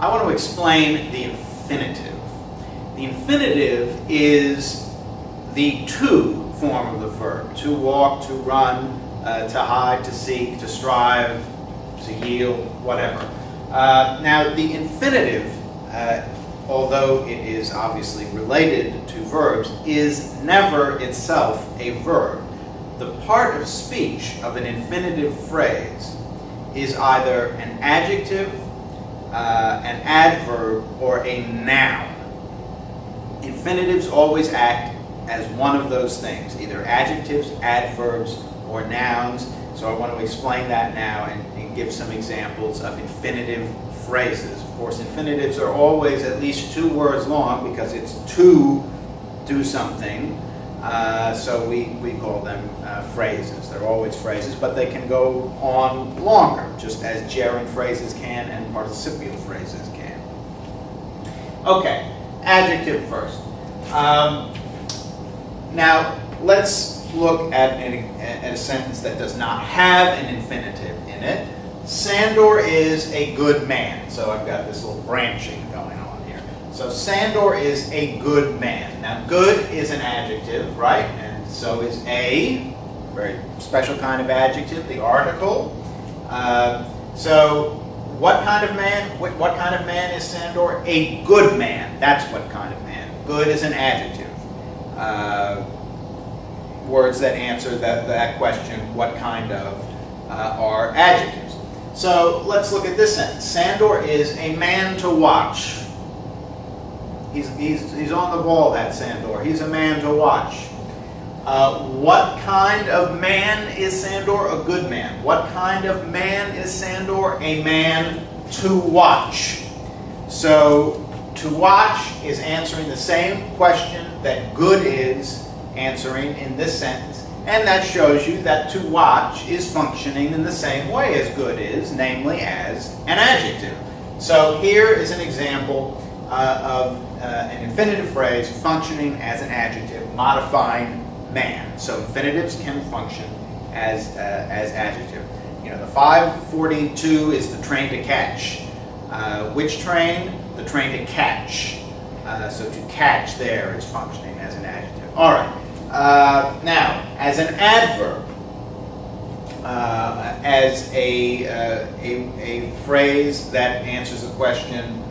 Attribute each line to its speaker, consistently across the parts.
Speaker 1: I want to explain the infinitive. The infinitive is the to form of the verb. To walk, to run, to hide, to seek, to strive, to yield, whatever. Now, the infinitive, although it is obviously related to verbs, is never itself a verb. The part of speech of an infinitive phrase is either an adjective, an adverb, or a noun. Infinitives always act as one of those things, either adjectives, adverbs, or nouns. So I want to explain that now and give some examples of infinitive phrases. Of course, infinitives are always at least 2 words long because it's to do something. So we call them phrases. They're always phrases, but they can go on longer, just as gerund phrases can and participial phrases can. Okay, adjective first. Now, let's look at a sentence that does not have an infinitive in it. Sandor is a good man. So I've got this little branching going on here. So Sandor is a good man. Now, good is an adjective, right? And so is a very special kind of adjective, the article. So what kind of man? What kind of man is Sandor? A good man. That's what kind of man. Good is an adjective. Words that answer that question, what kind of, are adjectives. So let's look at this sentence. Sandor is a man to watch. He's on the ball, that Sandor. He's a man to watch. What kind of man is Sandor? A good man. What kind of man is Sandor? A man to watch. So to watch is answering the same question that good is answering in this sentence, and that shows you that to watch is functioning in the same way as good is, namely as an adjective. So here is an example of an infinitive phrase functioning as an adjective, modifying man. So infinitives can function as adjective. You know, the 5:42 is the train to catch. Which train? The train to catch. So to catch there is functioning as an adjective. All right. Now, as an adverb, as a phrase that answers the question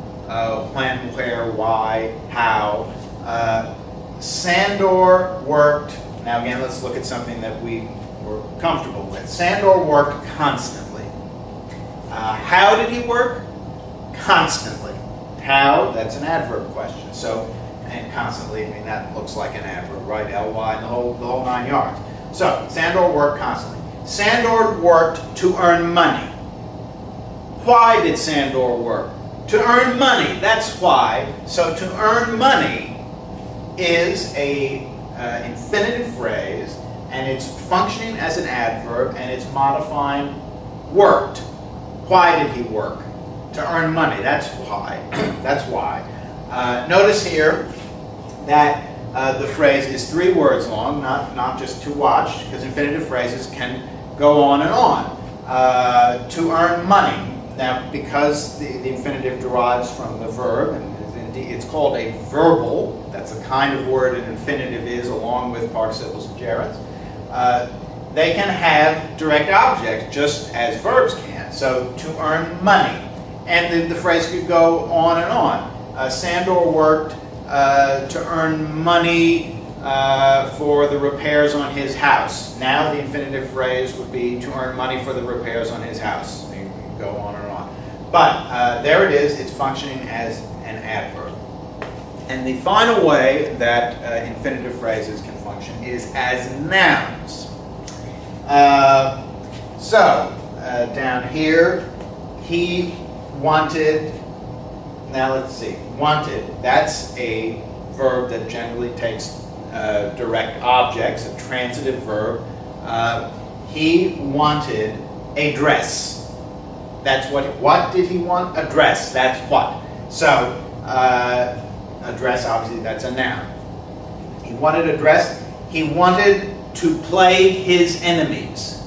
Speaker 1: when, where, why, how, Sandor worked. Now again, let's look at something that we were comfortable with. Sandor worked constantly. How did he work? Constantly. How? That's an adverb question. So, and constantly, I mean, that looks like an adverb, right? Ly and the whole 9 yards. So, Sandor worked constantly. Sandor worked to earn money. Why did Sandor work? To earn money. That's why. So, to earn money is a infinitive phrase, and it's functioning as an adverb, and it's modifying worked. Why did he work? To earn money. That's why. That's why. Notice here that the phrase is 3 words long, not just to watch, because infinitive phrases can go on and on. To earn money. Now, because the infinitive derives from the verb, and it's called a verbal, that's the kind of word an infinitive is, along with participles and gerunds, they can have direct objects just as verbs can. So, to earn money. And the phrase could go on and on. Sandor worked to earn money for the repairs on his house. Now the infinitive phrase would be to earn money for the repairs on his house. You can go on and on. But there it is. It's functioning as an adverb. And the final way that infinitive phrases can function is as nouns. Down here, he wanted. Now let's see. Wanted. That's a verb that generally takes direct objects, a transitive verb. He wanted a dress. That's what did he want? A dress. That's what. So, a dress, obviously, that's a noun. He wanted a dress. He wanted to plague his enemies.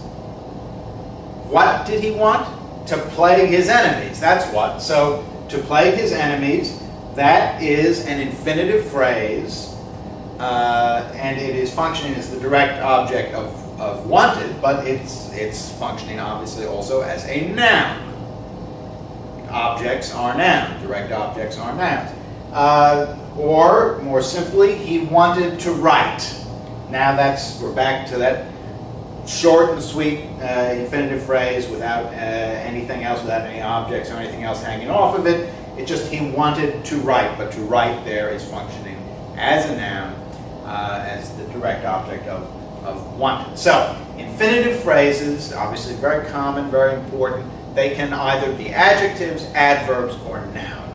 Speaker 1: What did he want? To plague his enemies. That's what. So, to plague his enemies. That is an infinitive phrase, and it is functioning as the direct object of wanted, but it's functioning obviously also as a noun. Objects are nouns. Direct objects are nouns. Or, more simply, he wanted to write. Now we're back to that short and sweet infinitive phrase without anything else, without any objects or anything else hanging off of it. It's just he wanted to write, but to write there is functioning as a noun, as the direct object of wanted. So, infinitive phrases, obviously very common, very important. They can either be adjectives, adverbs, or nouns.